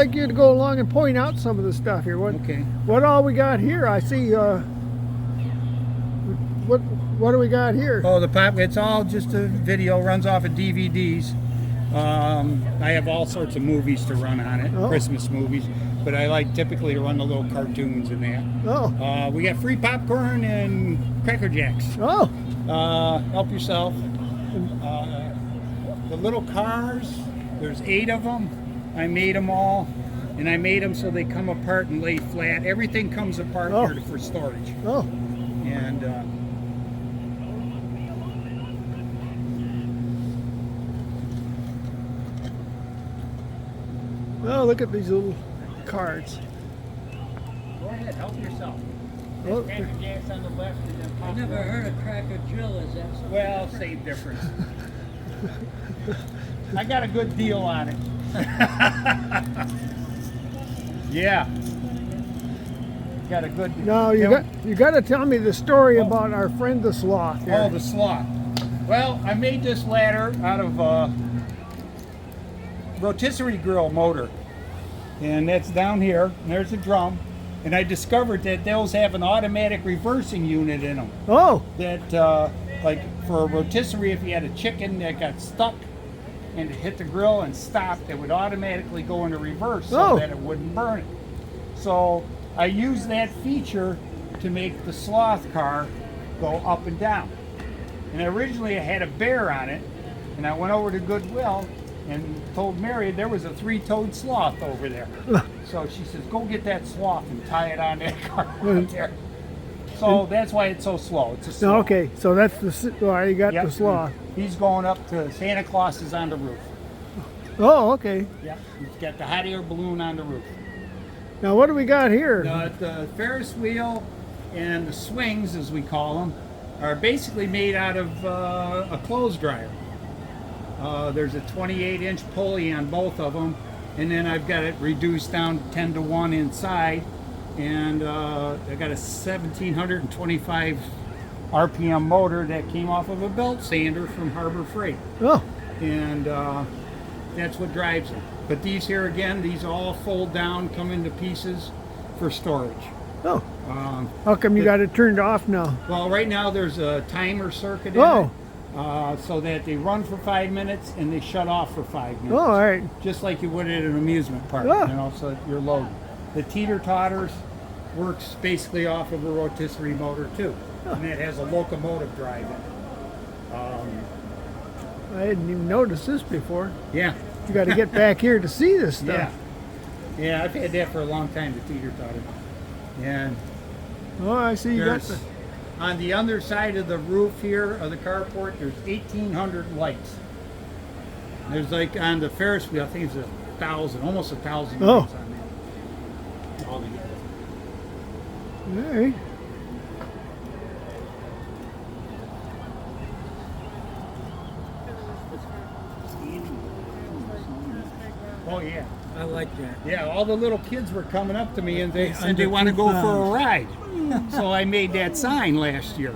like you to go along and point out some of the stuff here. What all we got here? I see. What do we got here? Oh, the pop. It's all just a video. Runs off of DVDs. I have all sorts of movies to run on it, Christmas movies. But I like typically to run the little cartoons in that. Oh. We got free popcorn and Cracker Jacks. Oh. Help yourself. The little cars, there's 8 of them. I made them all, and I made them so they come apart and lay flat. Everything comes apart here for storage. Oh. And oh, look at these little cards. go ahead, help yourself. Oh. Cracker Jacks on the left and then I popcorn. never heard of Cracker Jill. Is that something? Well, same difference. I got a good deal on it. Yeah. Got a good deal. Now you got to tell me the story about our friend the sloth here. Oh, the sloth. Well, I made this ladder out of rotisserie grill motor. And that's down here. And there's a drum. And I discovered that those have an automatic reversing unit in them. Oh. That, like for a rotisserie, if you had a chicken that got stuck and it hit the grill and stopped, it would automatically go into reverse so that it wouldn't burn it. So I used that feature to make the sloth car go up and down. And originally I had a bear on it, and I went over to Goodwill and told Mary there was a 3-toed sloth over there. So she says, go get that sloth and tie it on that car right there. So that's why it's so slow. It's a sloth. Okay, so that's why you got the sloth. He's going up to Santa Claus is on the roof. Oh, okay. Yep, he's got the hot air balloon on the roof. Now what do we got here? The Ferris wheel and the swings, as we call them, are basically made out of a clothes dryer. There's a 28-inch pulley on both of them, and then I've got it reduced down to 10-to-1 inside, and I got a 1725 RPM motor that came off of a belt sander from Harbor Freight. Oh. And that's what drives them. But these here again, these all fold down, come into pieces for storage. Oh. How come you got it turned off now? Well, right now there's a timer circuit in it, so that they run for 5 minutes and they shut off for 5 minutes. Oh, all right. Just like you would at an amusement park, you know, so you're loaded. The teeter-totters works basically off of a rotisserie motor too, and it has a locomotive drive in it. I hadn't even noticed this before. Yeah. You got to get back here to see this stuff. Yeah, I've had that for a long time, the teeter-totter. And oh, I see you got the... On the underside of the roof here of the carport, there's 1,800 lights. There's like on the Ferris wheel, I think it's 1,000, almost 1,000 lights on that. All together. All right. Oh yeah. I like that. Yeah, all the little kids were coming up to me and they said they want to go for a ride. So I made that sign last year.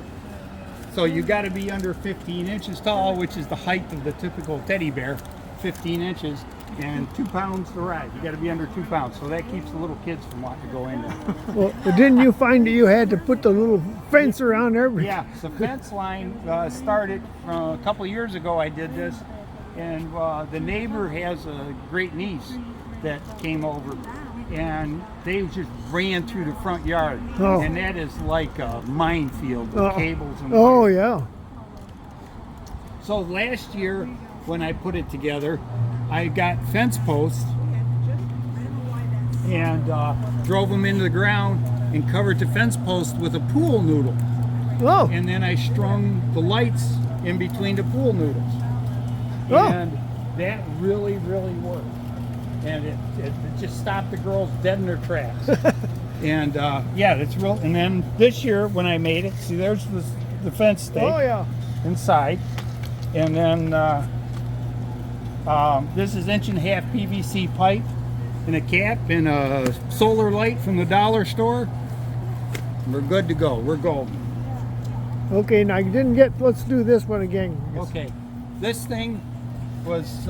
So you got to be under 15 inches tall, which is the height of the typical teddy bear, 15 inches, and 2 pounds to ride. You got to be under 2 pounds, so that keeps the little kids from wanting to go in there. Well, didn't you find that you had to put the little fence around everything? Yeah, the fence line started a couple of years ago. I did this, and the neighbor has a great niece that came over, and they just ran through the front yard, and that is like a minefield with cables and wires. Oh yeah. So last year when I put it together, I got fence posts and drove them into the ground and covered the fence post with a pool noodle. Oh. And then I strung the lights in between the pool noodles. And that really, really worked. And it just stopped the girls dead in their tracks. And yeah, it's real. And then this year when I made it, see, there's the fence stake inside. And then this is 1.5-inch PVC pipe and a cap and a solar light from the dollar store. We're good to go. We're golden. Okay, now you didn't get, let's do this one again. Okay, this thing was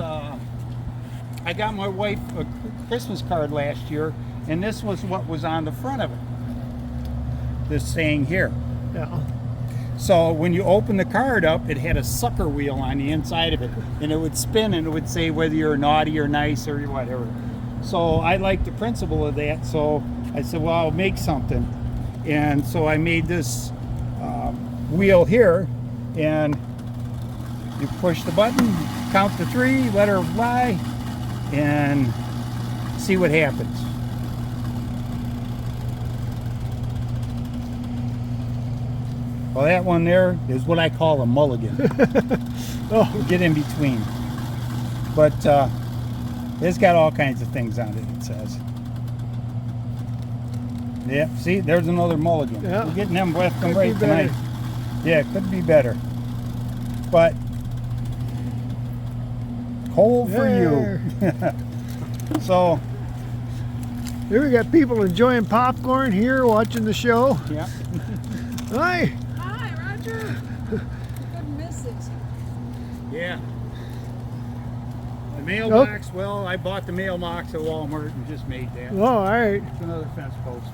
I got my wife a Christmas card last year, and this was what was on the front of it. This saying here. Yeah. So when you open the card up, it had a sucker wheel on the inside of it, and it would spin, and it would say whether you're naughty or nice or whatever. So I liked the principle of that, so I said, well, I'll make something. And so I made this wheel here, and you push the button, count to 3, let her fly, and see what happens. Well, that one there is what I call a mulligan. Oh, Get in between. But it's got all kinds of things on it, it says. Yeah, see, there's another mulligan. Yeah. We're getting them left and Could be right tonight. better. Yeah, it could be better. But cold for you. So, here we got people enjoying popcorn here, watching the show. yeah. Hi. Hi, Roger. Good misses. Yeah. The mailbox, well, I bought the mailbox at Walmart and just made that. Oh, all right. It's another fence post.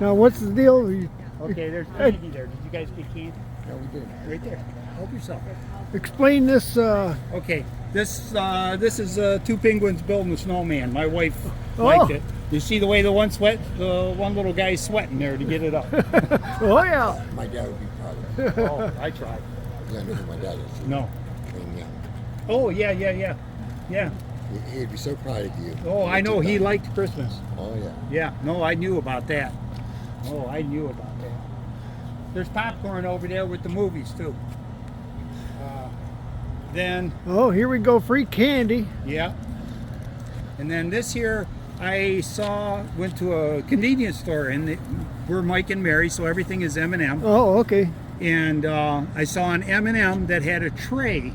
Now, what's the deal? Okay, there's candy there. Did you guys get candy? Yeah, we did. Right there. Help yourself. Explain this. Okay, this is 2 penguins building a snowman. My wife liked it. You see the way the one little guy's sweating there to get it up. Oh, yeah. My dad would be proud of me. Oh, I tried. Because I know who my dad is. No. And, yeah, Oh, yeah. he'd be so proud of you. Oh, I know he liked Christmas. Oh, yeah. Yeah, no, I knew about that. Oh, I knew about that. There's popcorn over there with the movies too. Then, Oh, here we go. Free candy. yeah. And then this year, I went to a convenience store, and we're Mike and Mary, so everything is M&M. Oh, okay. And I saw an M&M that had a tray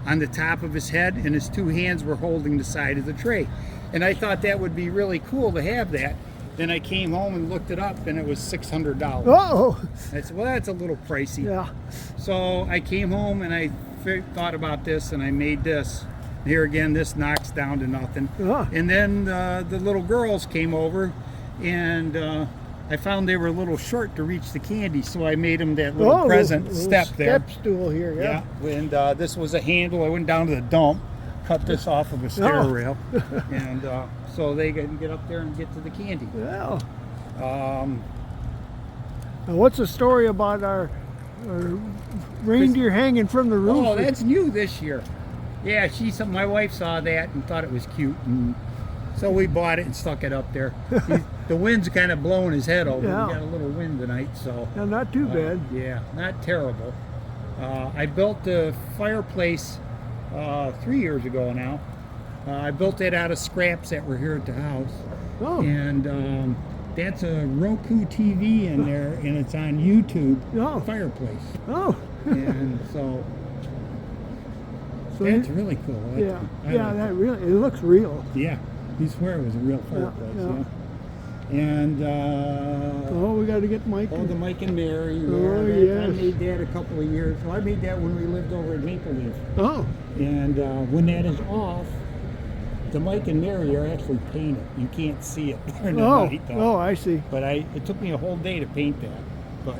on the top of his head, and his 2 hands were holding the side of the tray. And I thought that would be really cool to have that. Then I came home and looked it up, and it was $600. Oh, I said, well, that's a little pricey. yeah. So I came home and I thought about this, and I made this. Here again, this knocks down to nothing. Ah. And then the little girls came over, and I found they were a little short to reach the candy, so I made them that little present little step there. Step stool here, yeah. Yeah, and this was a handle. I went down to the dump, cut this off of a stair rail, and so they can get up there and get to the candy. Yeah. Now, what's the story about our reindeer hanging from the roof? Oh, that's new this year. Yeah, my wife saw that and thought it was cute, and so we bought it and stuck it up there. The wind's kind of blowing his head over. Yeah. We got a little wind tonight, so Yeah, not too bad. yeah, not terrible. I built the fireplace 3 years ago now. I built it out of scraps that were here at the house, Oh, and that's a Roku TV in there, and it's on YouTube. Oh. Fireplace, oh. and so. So That's you- really cool. yeah, I yeah, like that really, it looks real. Yeah, you swear it was a real fireplace. yeah. Yeah. And Oh, we got to get Mike. the Mike and Mary. Oh, I yes. made that a couple of years. So I made that when we lived over in Maple Leaf. Oh, And when that is off, the Mike and Mary are actually painted. You can't see it during the night, though. oh, I see. But it took me a whole day to paint that. But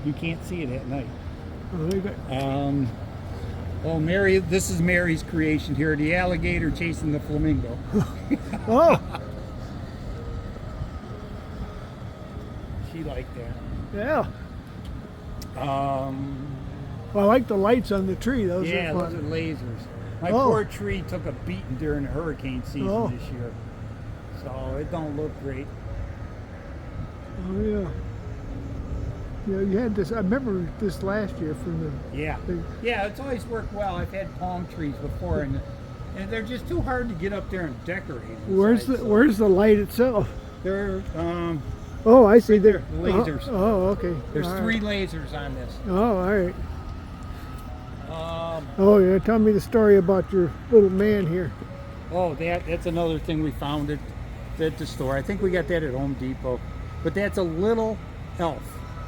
you can't see it at night. Oh, they got- Oh, Mary, this is Mary's creation here. The alligator chasing the flamingo. oh, She liked that. yeah. Um, Well, I like the lights on the tree. Those yeah, are those are fun. lasers. My Oh. poor tree took a beating during the hurricane season Oh. this year. So it don't look great. Oh, yeah. Yeah, you had this. I remember this last year from the. Yeah. the Yeah, it's always worked well. I've had palm trees before, and they're just too hard to get up there and decorate. where's the inside, so Where's the light itself? They're Oh, I see there. the lasers. Oh, okay. there's All 3 right. lasers on this. Oh, all right. Oh, yeah. Tell me the story about your little man here. Oh, that's another thing we found at the store. I think we got that at Home Depot. But that's a little elf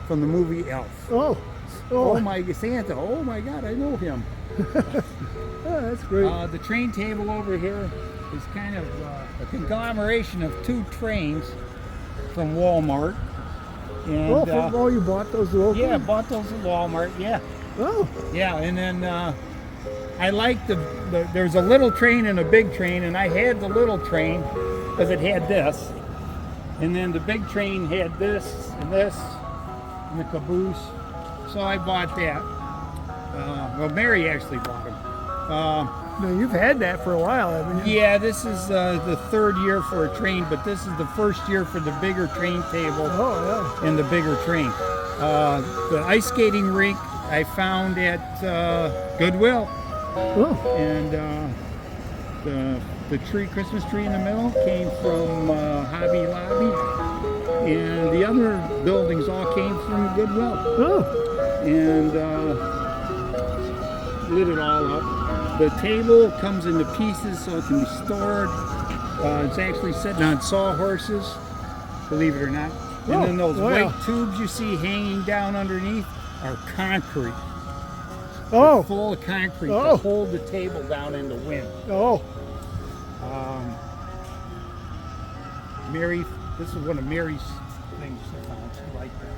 from the movie Elf. Oh, Oh my Santa! Oh my God, I know him. Oh, that's great. The train table over here is kind of a conglomeration of two trains from Walmart. And, Oh, you bought those local? yeah, I bought those at Walmart, yeah. Oh, Yeah, and then I like there's a little train and a big train, and I had the little train because it had this. And then the big train had this, and the caboose. So I bought that. Well, Mary actually bought them. now you've had that for a while, haven't you? Yeah, this is the third year for a train, but this is the first year for the bigger train table Oh, and the bigger train. The ice skating rink I found at Goodwill, yeah. Oh, and the Christmas tree in the middle came from Hobby Lobby, and the other buildings all came from Goodwill. oh, And lit it all up. The table comes into pieces so it can be stored. It's actually sitting on sawhorses, believe it or not. And then those wow. white tubes you see hanging down underneath are concrete. oh, Full of concrete Oh. to hold the table down in the wind. oh. Mary, this is one of Mary's things she found. She liked that.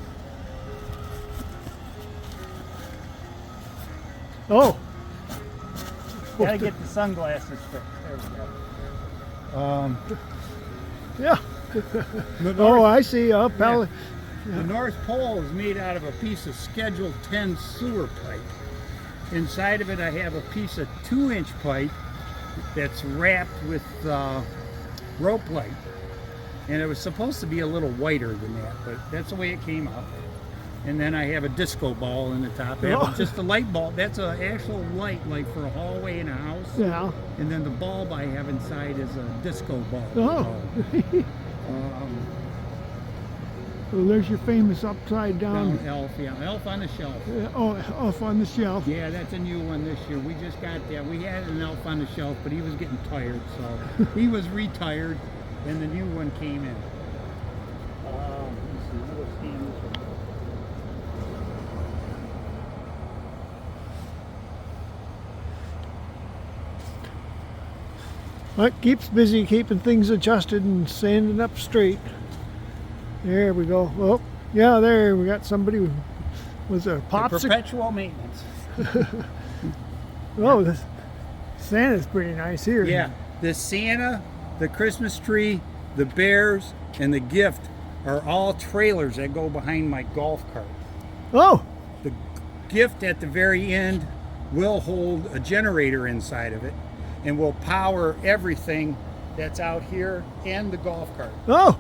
Oh, Gotta get the sunglasses fixed. There we go. yeah. The Oh, North, I see. Oh, pallet. the North Pole is made out of a piece of Schedule 10 sewer pipe. Inside of it, I have a piece of 2-inch pipe that's wrapped with rope light. And it was supposed to be a little whiter than that, but that's the way it came out. And then I have a disco ball in the top. I have Oh. just a light bulb. That's an actual light, like for a hallway in a house. Yeah. And then the bulb I have inside is a disco bulb. Oh. Well, there's your famous upside down. Down elf, yeah, elf on the shelf. Oh, off on the shelf. Yeah, that's a new one this year. We just got that. We had an elf on the shelf, but he was getting tired, so he was retired, and the new one came in. Let me see, we'll scan this one. It keeps busy keeping things adjusted and sanding up straight. There we go. Oh, yeah, there we got somebody with a The popsicle. perpetual maintenance. Oh, this Santa's pretty nice here. Yeah, the Santa, the Christmas tree, the bears, and the gift are all trailers that go behind my golf cart. Oh, The gift at the very end will hold a generator inside of it and will power everything that's out here and the golf cart. oh.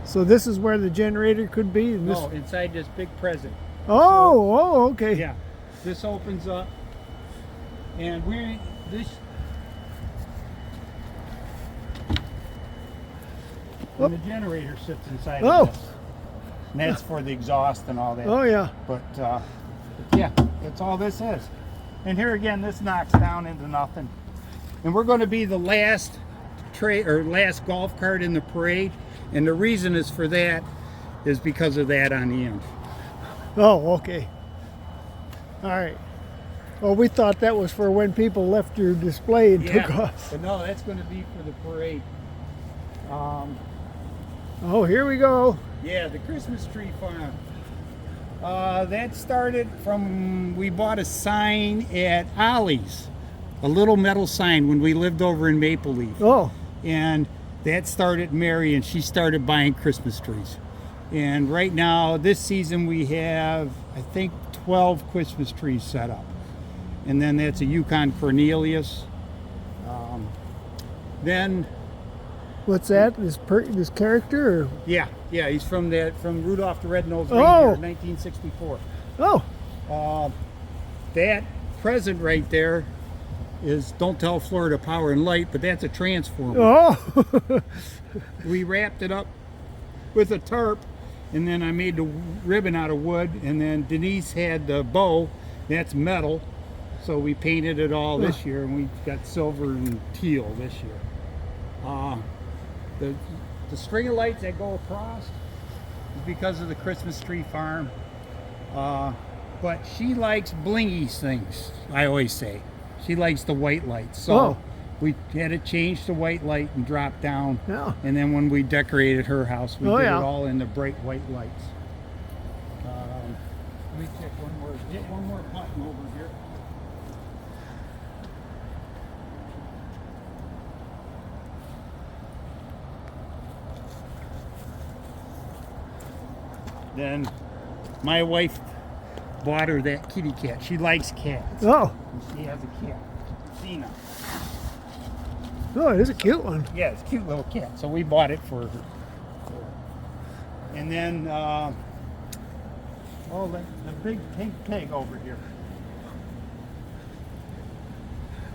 So this is where the generator could be. And this. No, inside this big present. Oh, okay. Yeah, this opens up, and this. And the generator sits inside Oh. of this. And that's for the exhaust and all that. Oh, yeah. But yeah, that's all this is. And here again, this knocks down into nothing. And we're going to be the last last golf cart in the parade. And the reason is for that is because of that on the end. Oh, okay. All right. Well, we thought that was for when people left your display and took off. But no, that's going to be for the parade. Oh, here we go. Yeah, the Christmas tree farm. That started from, we bought a sign at Ollie's, a little metal sign when we lived over in Maple Leaf. Oh, And that started Mary, and she started buying Christmas trees. And right now, this season, we have, I think, 12 Christmas trees set up. And then that's a Yukon Cornelius. Then, what's that? This character? Or? yeah, he's from Rudolph the Red-Nosed Oh. Reindeer, 1964. Oh, That present right there is Don't Tell Florida Power and Light, but that's a transformer. oh. We wrapped it up with a tarp, and then I made the ribbon out of wood, and then Denise had the bow, that's metal, so we painted it all this year, and we got silver and teal this year. The string of lights that go across is because of the Christmas tree farm. but she likes blingy things. I always say she likes the white lights. So Oh. we had to change the white light and drop down. Yeah. And then when we decorated her house, we Oh, did yeah. it all in the bright white lights. Let me check one more. Get one more button over here. Then my wife bought her that kitty cat. She likes cats. Oh. And she has a cat, Cena. Oh, it is a cute one. Yeah, it's a cute little cat. So we bought it for her. And then, the big pink pig over here.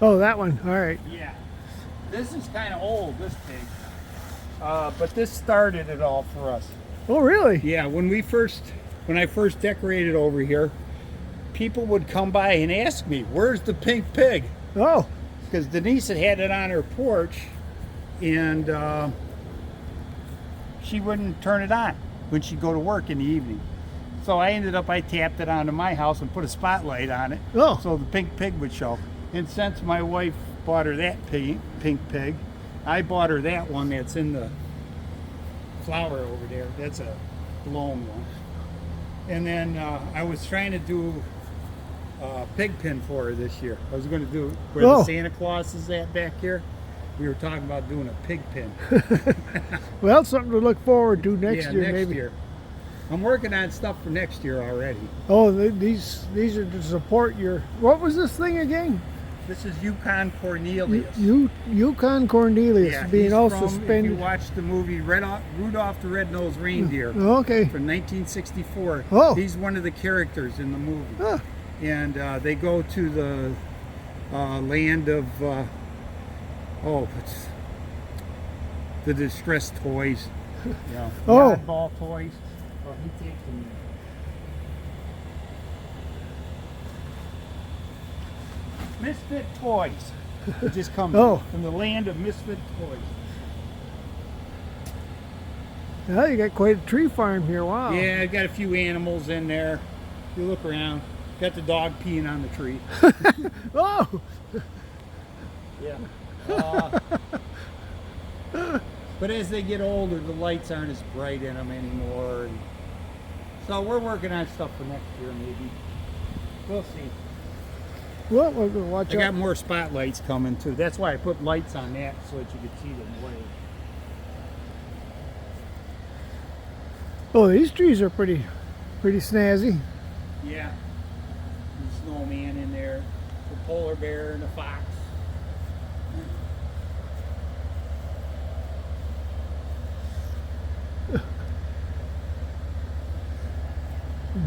Oh, that one. All right. Yeah. This is kind of old, this pig. But this started it all for us. Oh, really? Yeah, when I first decorated over here, people would come by and ask me, "Where's the pink pig?" Oh. Because Denise had it on her porch, and she wouldn't turn it on when she'd go to work in the evening. So I tapped it onto my house and put a spotlight on it, Oh. so the pink pig would show. And since my wife bought her that pink pig, I bought her that one that's in the flower over there. That's a blown one. And then I was trying to do a pig pen for her this year. I was going to do where Oh. the Santa Claus is at back here. We were talking about doing a pig pen. Well, something to look forward to next year, next maybe. year. I'm working on stuff for next year already. Oh, these are to support your. What was this thing again? This is Yukon Cornelius. Yukon Cornelius Yeah, being he's all from, If you suspended. watch the movie Rudolph the Red-Nosed Reindeer Okay. from 1964, Oh. he's one of the characters in the movie. Huh. And they go to the land of it's the distressed toys. Yeah. Oh. Oddball toys. Well, he takes them. Misfit Toys. It just comes Oh. from the land of misfit toys. Well, you got quite a tree farm here. Wow. Yeah, I got a few animals in there. You look around. Got the dog peeing on the tree. Oh. Yeah. But as they get older, the lights aren't as bright in them anymore. And so we're working on stuff for next year, maybe. We'll see. Well, we're gonna watch I got out. more spotlights coming too. That's why I put lights on that so that you could see them way. Oh, these trees are pretty snazzy. Yeah. The snowman in there, the polar bear and the fox.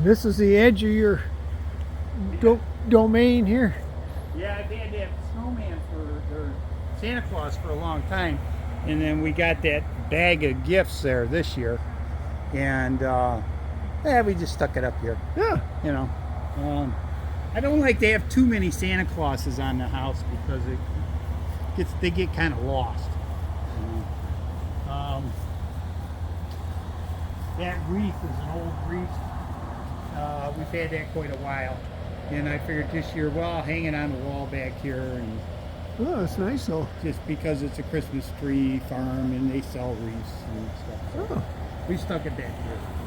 This is the edge of your domain here. Yeah, I've had that snowman or Santa Claus for a long time, and then we got that bag of gifts there this year, and we just stuck it up here. Yeah. You know, I don't like to have too many Santa Clauses on the house because they get kind of lost. That wreath is an old wreath. We've had that quite a while, and I figured this year, well, I'll hang it on the wall back here, and Oh, that's nice though. just because it's a Christmas tree farm and they sell wreaths and stuff. So Oh. we stuck it back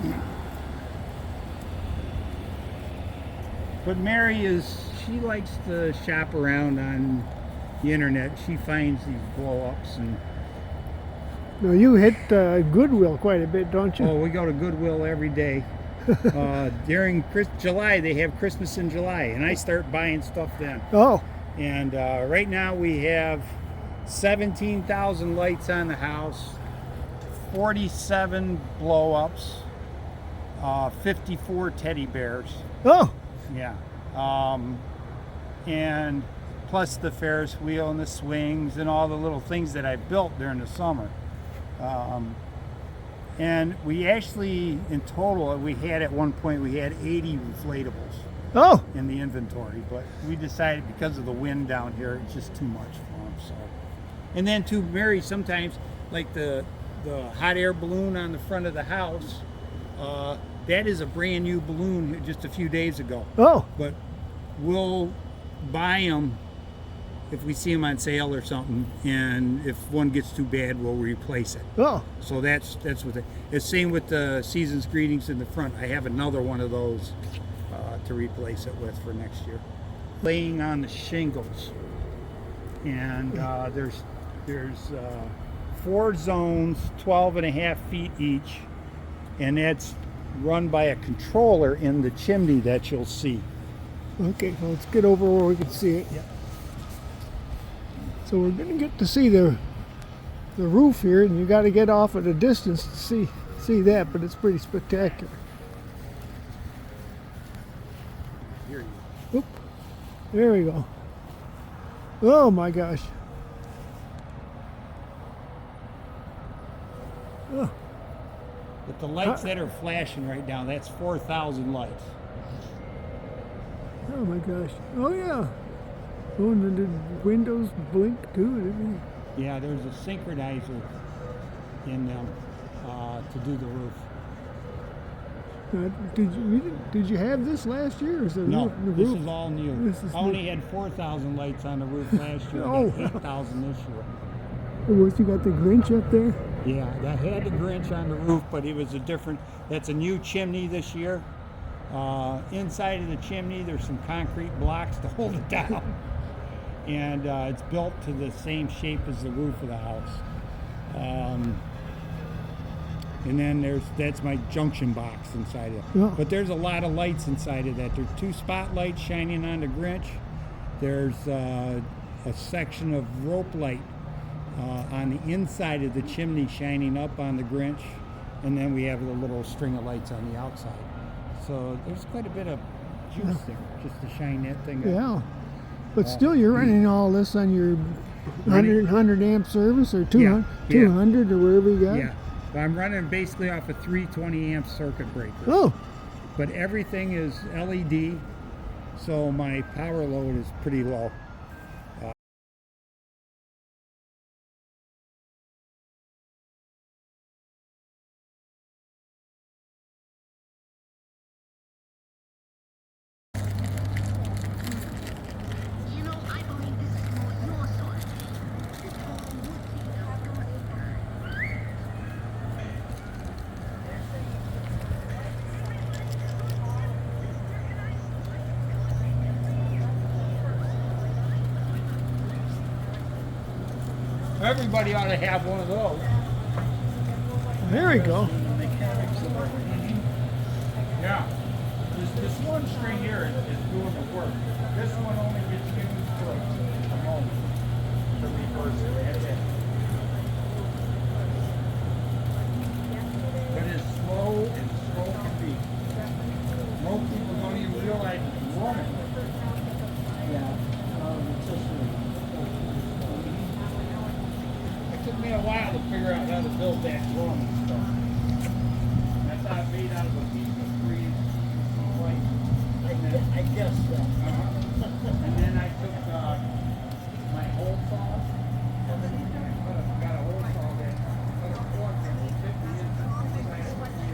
here. But Mary she likes to shop around on the internet. She finds these blow-ups, and No, you hit Goodwill quite a bit, don't you? we go to Goodwill every day. During July, they have Christmas in July, and I start buying stuff then. Oh. And right now we have 17,000 lights on the house, 47 blow-ups, 54 teddy bears. Oh. Yeah. And plus the Ferris wheel and the swings and all the little things that I built during the summer. And we actually, in total, we had at one point, we had 80 inflatables Oh. in the inventory, but we decided because of the wind down here, it's just too much for them. So, and then to Mary, sometimes like the hot air balloon on the front of the house, That is a brand new balloon just a few days ago. Oh, But we'll buy them if we see them on sale or something, and if one gets too bad, we'll replace it. oh, So that's what it's same with the season's greetings in the front. I have another one of those to replace it with for next year. Laying on the shingles, and there's 4 zones, 12.5 feet each, and that's run by a controller in the chimney that you'll see. okay. Well, let's get over where we can see it. Yep. So we're gonna get to see the roof here, and you got to get off at a distance to see that, but it's pretty spectacular. Here you Oop, there we go. Oh my gosh. Oh, But the lights that are flashing right now, that's 4,000 lights. oh my gosh. Oh yeah. Oh, and then the windows blink too and everything. Yeah, there's a synchronizer in them to do the roof. Did you have this last year? Or is the No, roof, this is all new. This is I only had 4,000 lights on the roof last year. I got 8,000 this year. What, you got the Grinch up there? Yeah, I had the Grinch on the roof, but it was a different. That's a new chimney this year. Inside of the chimney, there's some concrete blocks to hold it down, and it's built to the same shape as the roof of the house. And then that's my junction box inside it. Yeah. But there's a lot of lights inside of that. There's 2 spotlights shining on the Grinch. There's a section of rope light on the inside of the chimney shining up on the Grinch, and then we have a little string of lights on the outside. So there's quite a bit of juice there just to shine that thing up. Yeah. But still, you're running all this on your 100 amp service or 200, Yeah, yeah. 200 or wherever you got? Yeah, but I'm running basically off a 320 amp circuit breaker. Oh, But everything is LED, so my power load is pretty low. You know, I believe this is more your sort of thing. This whole wood thing Everybody ought to have one of those. there we go. Yeah. This one string here is doing the work. This one only gets used for a moment to reverse it. That's it. But it's slow and slow can be. Most people don't even realize it's running. It took me a while to figure out how to build that drum and stuff. That's how it's made out of a piece of green white. I guess that. And then I took my hole saw, and then I got a hole saw that cut a fork that was 50 inches.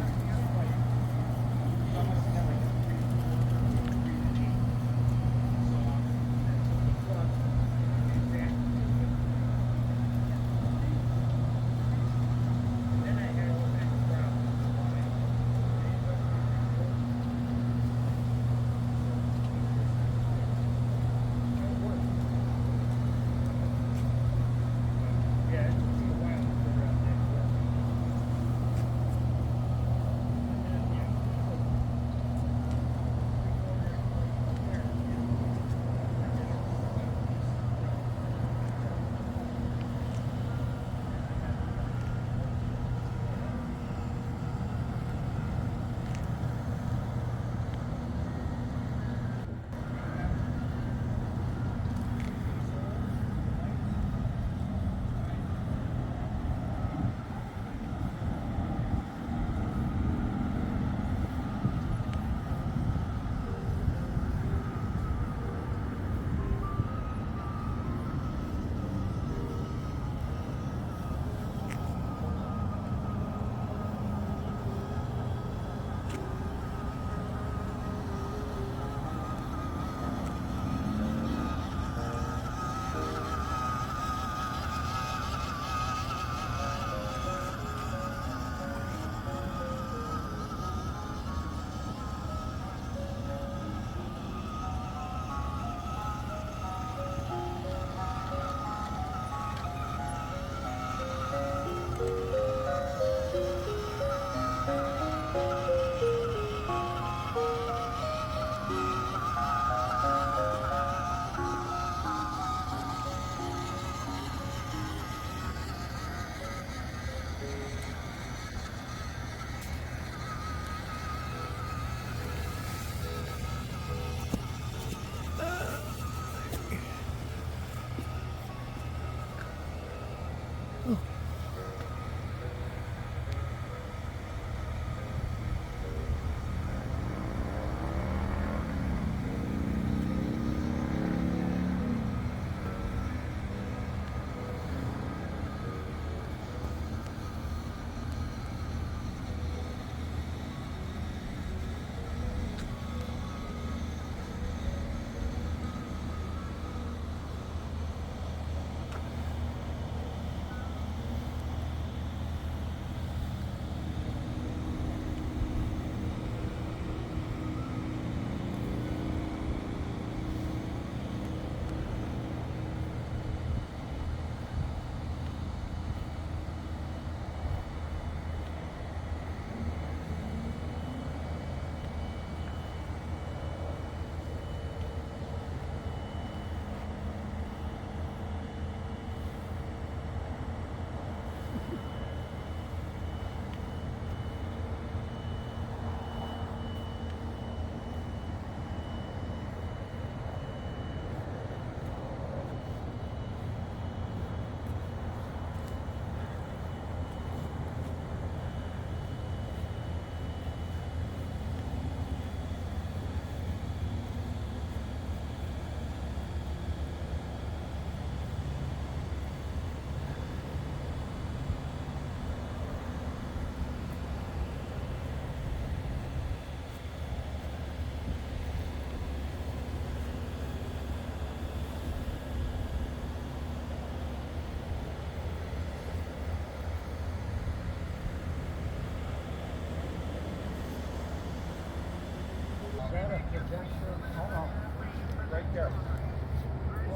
Right there.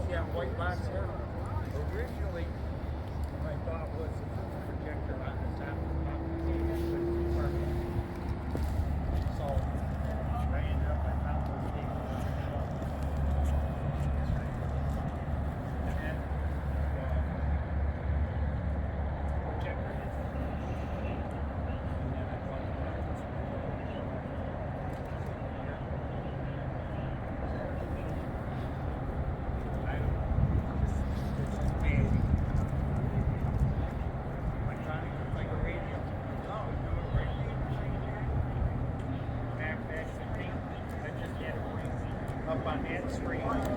See that white box there? Originally, my thought was to put the projector on the top of the table. So, I ended up, I found those tables. And then, projector is. And then I thought about this. Up on that screen.